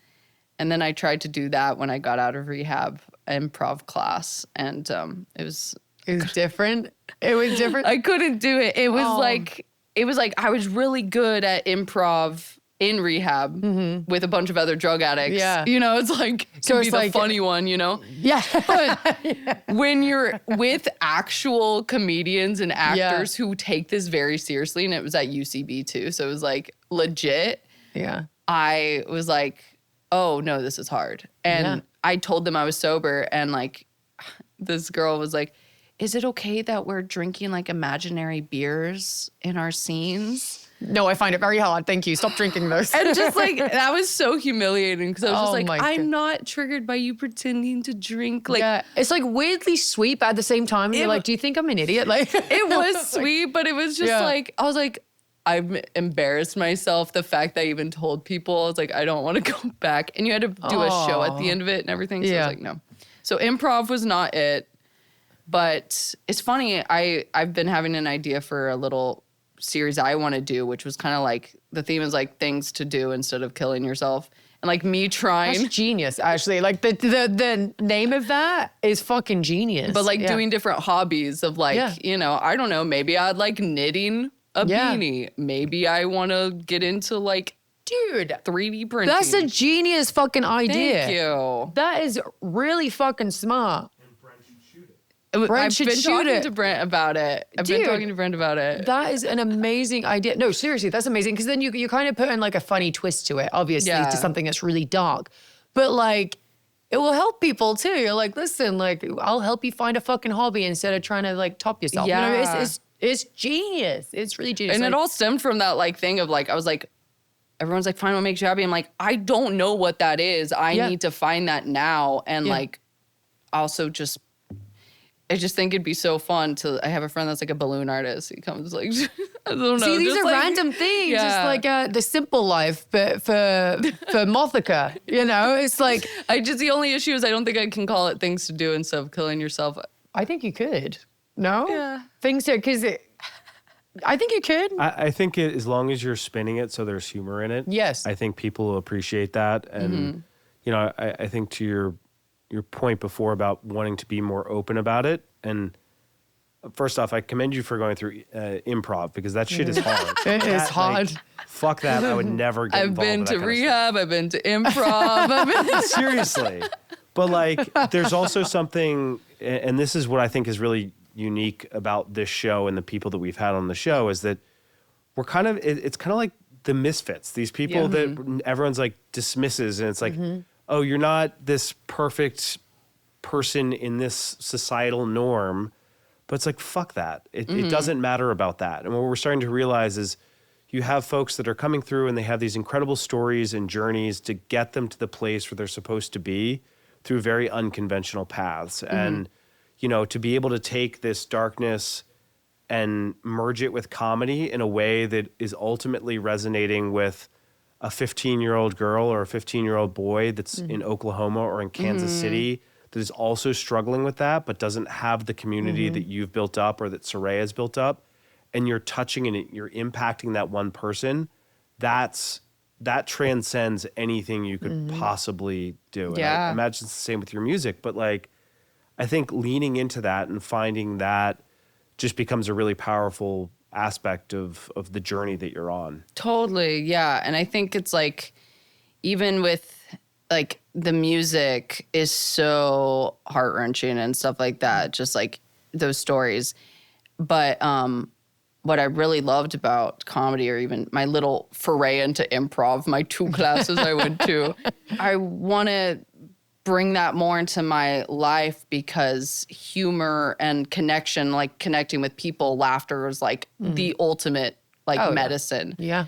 And then I tried to do that when I got out of rehab, improv class. And it was different. It was different. I couldn't do it. It was like I was really good at improv in rehab with a bunch of other drug addicts. Yeah. You know, it's like, so it's be like, the funny one, you know? Yeah. But when you're with actual comedians and actors who take this very seriously, and it was at UCB too, so it was like legit. Yeah. I was like, oh no, this is hard. And I told them I was sober and like this girl was like, is it okay that we're drinking like imaginary beers in our scenes? No, I find it very hard. Thank you. Stop drinking those. And just like, that was so humiliating because I was just like, I'm God. not triggered by you pretending to drink. Like, it's like weirdly sweet, but at the same time, you're like, do you think I'm an idiot? Like, it was sweet, but it was just like, I was like, I've embarrassed myself. The fact that I even told people, I was like, I don't want to go back. And you had to do a show at the end of it and everything. So I was like, no. So improv was not it. But it's funny, I've been having an idea for a little series I want to do, which was kind of like, the theme is like things to do instead of killing yourself. And like me trying. That's genius, actually. Like the name of that is fucking genius. But like doing different hobbies of like, you know, I don't know, maybe I'd like knitting a beanie. Maybe I want to get into like, dude, 3D printing. That's a genius fucking idea. Thank you. That is really fucking smart. I've been talking to Brent about it. I've been talking to Brent about it. That is an amazing idea. No, seriously, that's amazing. Because then you kind of put in like a funny twist to it, obviously, to something that's really dark. But like, it will help people too. You're like, listen, like, I'll help you find a fucking hobby instead of trying to like top yourself. Yeah. You know, it's genius. It's really genius. And it all stemmed from that like thing of like, I was like, everyone's like, find what makes you happy. I'm like, I don't know what that is. I need to find that now. And like, also just, I just think it'd be so fun I have a friend that's like a balloon artist. He comes like, I don't know. See, these are like, random things. Just like the simple life, but for Mothica, you know, it's like. The only issue is I don't think I can call it things to do instead of killing yourself. I think you could. No? Yeah. Things to, because I think you could. I think as long as you're spinning it so there's humor in it. Yes. I think people will appreciate that. And, you know, I think to your point before about wanting to be more open about it. And first off, I commend you for going through improv because that shit is hard. It is hard. Like, fuck that. I would never get involved I've been with to that kind of rehab. I've been to improv. Seriously. But like, there's also something, and this is what I think is really unique about this show and the people that we've had on the show is that we're kind of, it's kind of like the misfits, these people that everyone's like dismisses. And it's like, oh, you're not this perfect person in this societal norm, but it's like, fuck that. It doesn't matter about that. And what we're starting to realize is you have folks that are coming through and they have these incredible stories and journeys to get them to the place where they're supposed to be through very unconventional paths. And, you know, to be able to take this darkness and merge it with comedy in a way that is ultimately resonating with a 15-year-old girl or a 15-year-old boy that's in Oklahoma or in Kansas City that is also struggling with that, but doesn't have the community that you've built up or that Saraya has built up, and you're touching and you're impacting that one person, that transcends anything you could possibly do. And I imagine it's the same with your music, but like, I think leaning into that and finding that just becomes a really powerful aspect of the journey that you're on. Totally, yeah. And I think it's like, even with like the music is so heart-wrenching and stuff like that, just like those stories. But what I really loved about comedy, or even my little foray into improv, my 2 classes I went to, I want to bring that more into my life, because humor and connection, like connecting with people, laughter is like the ultimate like medicine. Yeah.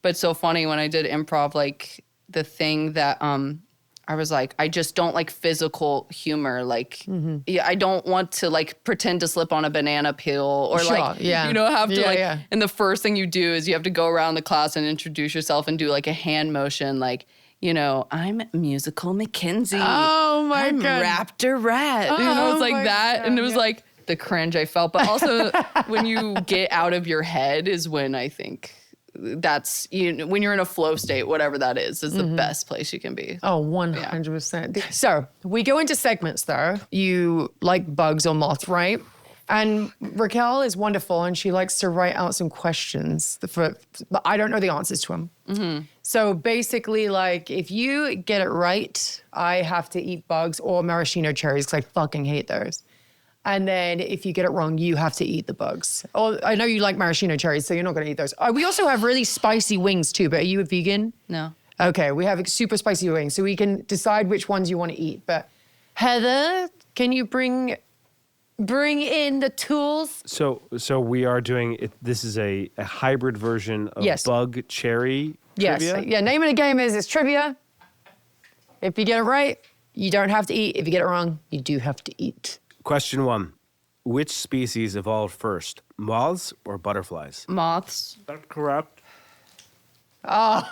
But so funny when I did improv, like the thing that I was like, I just don't like physical humor. Like, I don't want to like pretend to slip on a banana peel or have to and the first thing you do is you have to go around the class and introduce yourself and do like a hand motion, like, I'm musical Mackenzie. Oh my I'm God. Raptor Rat. It's like that. God, and it was like the cringe I felt. But also when you get out of your head is when I think that's, when you're in a flow state, whatever that is the best place you can be. Oh, 100%. Yeah. So we go into segments though. You like bugs or moths, right? And Raquel is wonderful and she likes to write out some questions, but I don't know the answers to them. So basically, like, if you get it right, I have to eat bugs or maraschino cherries because I fucking hate those. And then if you get it wrong, you have to eat the bugs. Oh, I know you like maraschino cherries, so you're not going to eat those. We also have really spicy wings too, but are you a vegan? No. Okay, we have super spicy wings, so we can decide which ones you want to eat. But Heather, can you bring in the tools? So we are doing it. This is a hybrid version of bug cherry trivia? Yes. Yeah, name of the game is it's trivia. If you get it right, you don't have to eat. If you get it wrong, you do have to eat. Question 1. Which species evolved first, moths or butterflies? Moths. That's correct. Yes.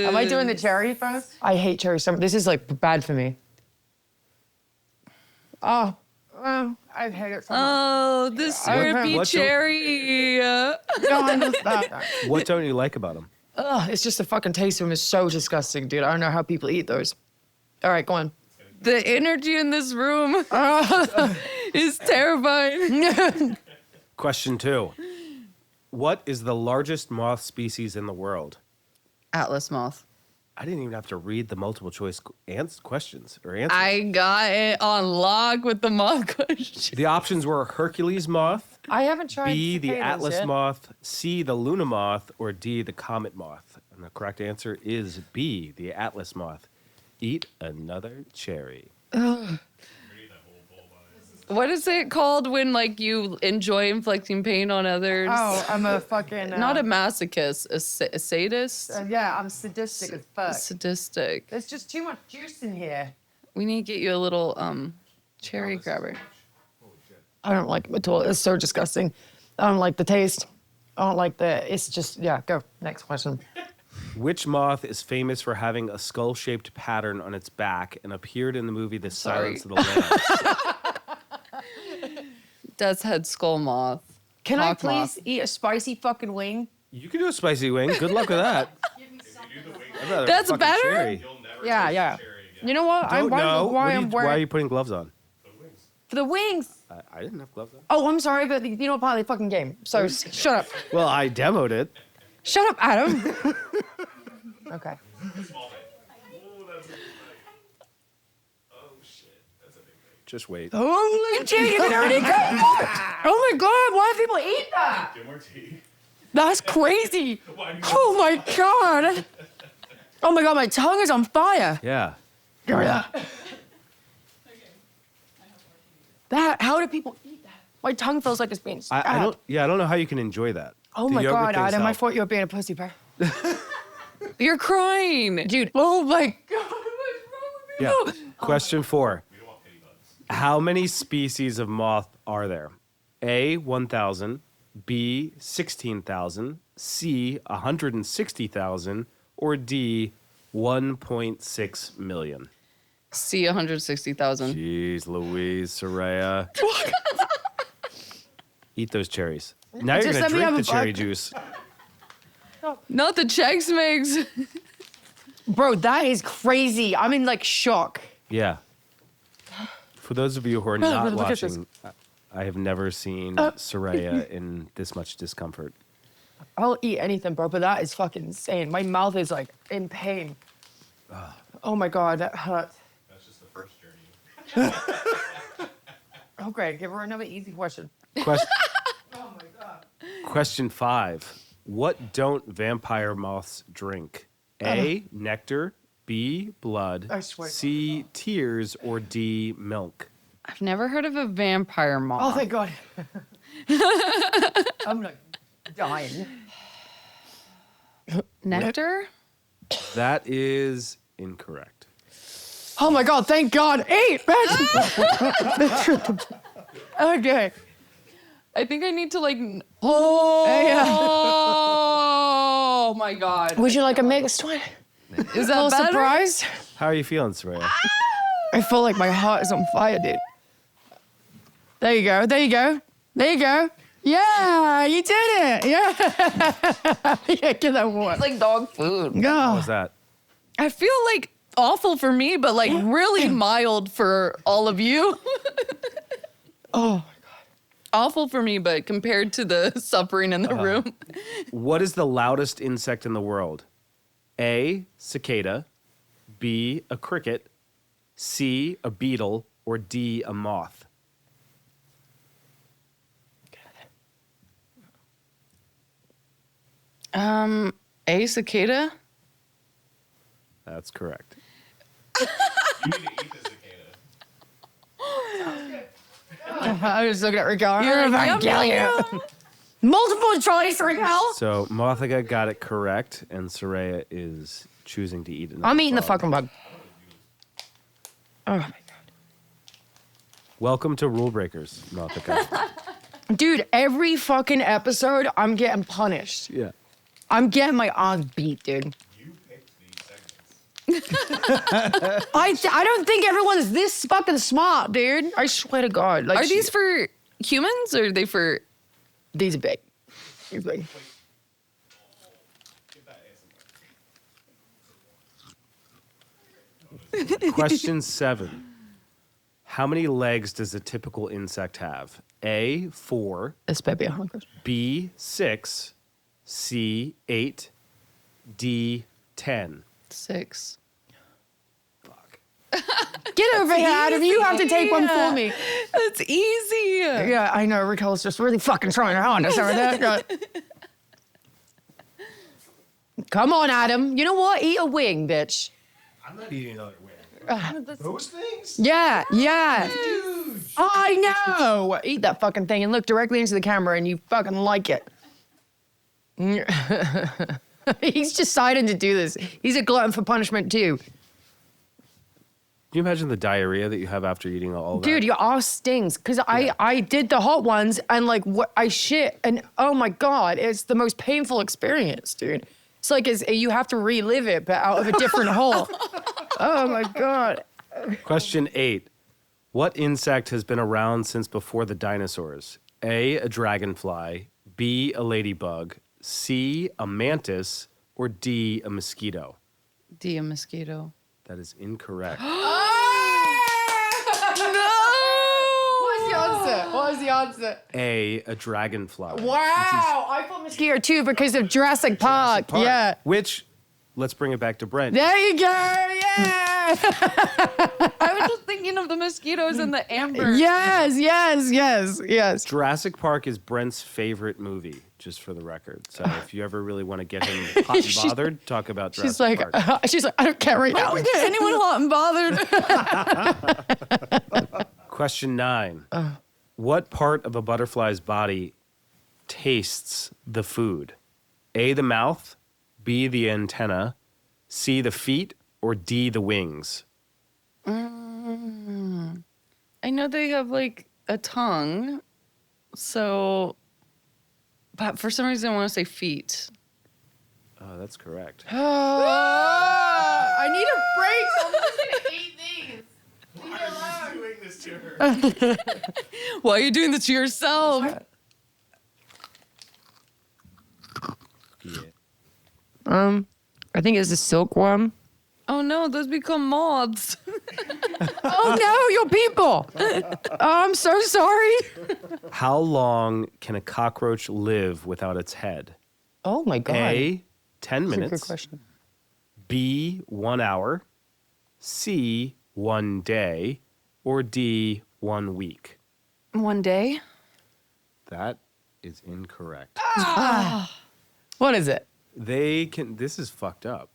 Am I doing the cherry first? I hate cherry so much. This is like bad for me. I hate it so much. Oh, the syrupy cherry. What don't you like about them? It's just the fucking taste of them is so disgusting, dude. I don't know how people eat those. All right, go on. The energy in this room is terrifying. Question 2. What is the largest moth species in the world? Atlas moth. I didn't even have to read the multiple choice questions or answers. I got it on lock with the moth question. The options were Hercules moth, I haven't tried B, the cicadas Atlas yet. moth, C, the Luna moth, or D, the comet moth. And the correct answer is B, the Atlas moth. Eat another cherry. What is it called when like you enjoy inflicting pain on others? Oh, I'm a fucking... Not a masochist, a sadist? yeah, I'm sadistic as fuck. Sadistic. There's just too much juice in here. We need to get you a little cherry grabber. I don't like them at all. It's so disgusting. I don't like the taste. I don't like it's just, yeah, go. Next question. Which moth is famous for having a skull-shaped pattern on its back and appeared in the movie The Silence of the Lambs? Death's head skull moth. Can Hawk I please moth. eat a spicy fucking wing? You can do a spicy wing. Good luck with that. I'd rather That's fucking better? cherry. Yeah. You know what? Don't know. Why Why are you putting gloves on? For the wings. I didn't have gloves on. Oh, I'm sorry, but you're not part of the fucking game. So shut up. Well, I demoed it. Shut up, Adam. Okay. Just wait. Holy shit, you can already go. Oh my God, why do people eat that? Get more tea. That's crazy. Oh my God. Oh my God, my tongue is on fire. Yeah. Give me that. How do people eat that? My tongue feels like it's being stabbed. I don't know how you can enjoy that. Oh The my yogurt God, things Adam, I help. thought you were being a pussy bear. You're crying. Dude, oh my God, what's wrong with Yeah. people? Question 4. We don't want pity bugs. How many species of moth are there? A, 1,000, B, 16,000, C, 160,000, or D, 1.6 million? C, 160,000. Jeez Louise, Saraya. Eat those cherries. Now you're Just going to let me drink have the a cherry bite. juice. Not the Chex Mix. Bro, that is crazy. I'm in like shock. Yeah. For those of you who are not watching, I have never seen Saraya in this much discomfort. I'll eat anything, bro, but that is fucking insane. My mouth is like in pain. Oh my God, that hurts. That's just the first journey. Okay, give her another easy question. Question, Oh my God. question 5. What don't vampire moths drink? A, nectar, B, blood, I swear. C, tears, or D, milk? I've never heard of a vampire moth. Oh, thank God. I'm like dying. Nectar? That is incorrect. Oh my God, thank God. 8, bitch. Okay. I think I need to like. Yeah. Oh my God. Would you like a mixed one? Is A little that better? surprise? How are you feeling, Saraya? I feel like my heart is on fire, dude. There you go. There you go. There you go. Yeah, you did it. Yeah. Yeah, get that one. It's like dog food. What Go. was that? I feel like awful for me, but like really mild for all of you. Oh. Awful for me, but compared to the suffering in the room. What is the loudest insect in the world? A, cicada, B, a cricket, C, a beetle, or D, a moth? A cicada? That's correct. You need to eat the cicada. I was looking at Ricardo. You're like, I'm yum, killing yum, you. Multiple choice, Ricardo. So Mothica got it correct, and Saraya is choosing to eat it. I'm eating the fucking bug. Oh my God. Welcome to Rulebreakers, Mothica. Dude, every fucking episode, I'm getting punished. Yeah. I'm getting my ass beat, dude. You picked these segments. I don't think everyone's this fucking smart, dude. I swear to God. Like, Are these for humans or are they for. These are big. These are big. Give that ASMR. Question 7. How many legs does a typical insect have? A, 4, This better be a hard question. B, 6, C, 8, D, 10. 6. Fuck. Get over here, Adam. You have to take one for Yeah. me. That's easy. Yeah, I know. Raquel's just really fucking trying her hardest over there. Come on, Adam. You know what? Eat a wing, bitch. I'm not eating another wing. Those things? Yeah, yeah. Huge. I know. Eat that fucking thing and look directly into the camera and you fucking like it. He's decided to do this. He's a glutton for punishment too. Can you imagine the diarrhea that you have after eating all of that? Dude, your ass stings. Cause I did the hot ones and like what I shit and oh my God, it's the most painful experience, dude. It's like you have to relive it, but out of a different hole. Oh my God. Question 8. What insect has been around since before the dinosaurs? A dragonfly, B, a ladybug, C, a mantis, or D, a mosquito? D, a mosquito. That is incorrect. What was the answer? A dragonfly. Wow, I thought mosquito too because of Jurassic Park. Part, Yeah. Which, let's bring it back to Brent. There you go. Yeah. I was just thinking of the mosquitoes and the amber. Yes. Jurassic Park is Brent's favorite movie, just for the record. So if you ever really want to get him hot and bothered, talk about Jurassic She's like, Park. I don't care right now. Anyone hot and bothered? Question 9. What part of a butterfly's body tastes the food? A, the mouth, B, the antenna, C, the feet, or D, the wings? I I know they have like a tongue. So, but for some reason I want to say feet. Oh, that's correct. I need a break. I'm just gonna eat these. Why are you doing this to her? Why are you doing this to yourself? Yeah. I think it's a silkworm. Oh no, those become moths. Oh no, your people. I'm so sorry. How long can a cockroach live without its head? Oh my God. A, 10 That's a minutes. good question. B, 1 hour. C, 1 day. Or D, 1 week. One day. That is incorrect. What is it? This is fucked up.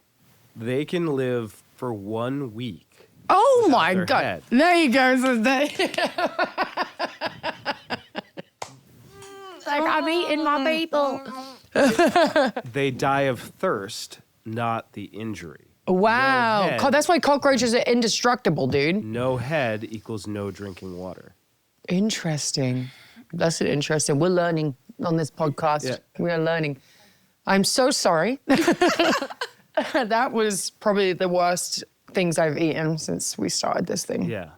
They can live for 1 week. Oh without my their God. head. There you go, Sunday. Like I'm eating my people. They die of thirst, not the injury. Wow. No head. That's why cockroaches are indestructible, dude. No head equals no drinking water. Interesting. That's interesting. We're learning on this podcast. Yeah. We are learning. I'm so sorry. That was probably the worst things I've eaten since we started this thing. Yeah.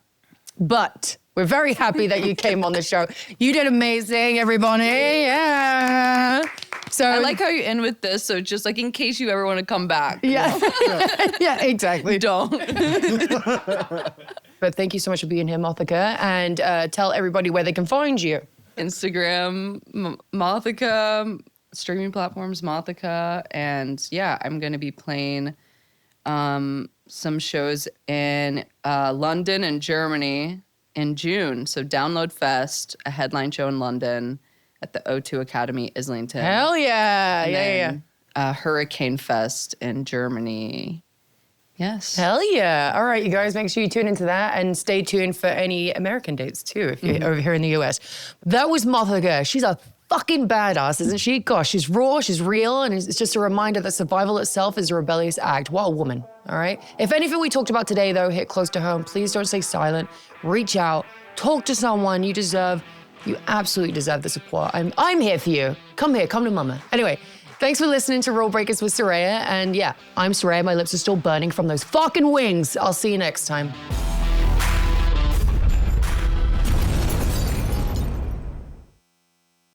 But we're very happy that you came on the show. You did amazing, everybody. Yeah. So I like how you end with this. So just like in case you ever want to come back. Yeah. Yeah, exactly. Don't. But thank you so much for being here, Mothica, and tell everybody where they can find you. Instagram, Mothica, streaming platforms, Mothica. And yeah, I'm going to be playing some shows in London and Germany in June. So Download Fest, a headline show in London at the O2 Academy, Islington. Hell yeah. And Yeah. then, Hurricane Fest in Germany. Yes. Hell yeah. All right, you guys, make sure you tune into that and stay tuned for any American dates too, if you're over here in the US. That was Mothica. She's a fucking badass, isn't she? Gosh, she's raw, she's real, and it's just a reminder that survival itself is a rebellious act. What a woman, all right? If anything we talked about today, though, hit close to home, please don't stay silent. Reach out, talk to someone. You absolutely deserve the support. I'm here for you. Come here, come to mama. Anyway, thanks for listening to Rulebreakers with Saraya. And yeah, I'm Saraya. My lips are still burning from those fucking wings. I'll see you next time.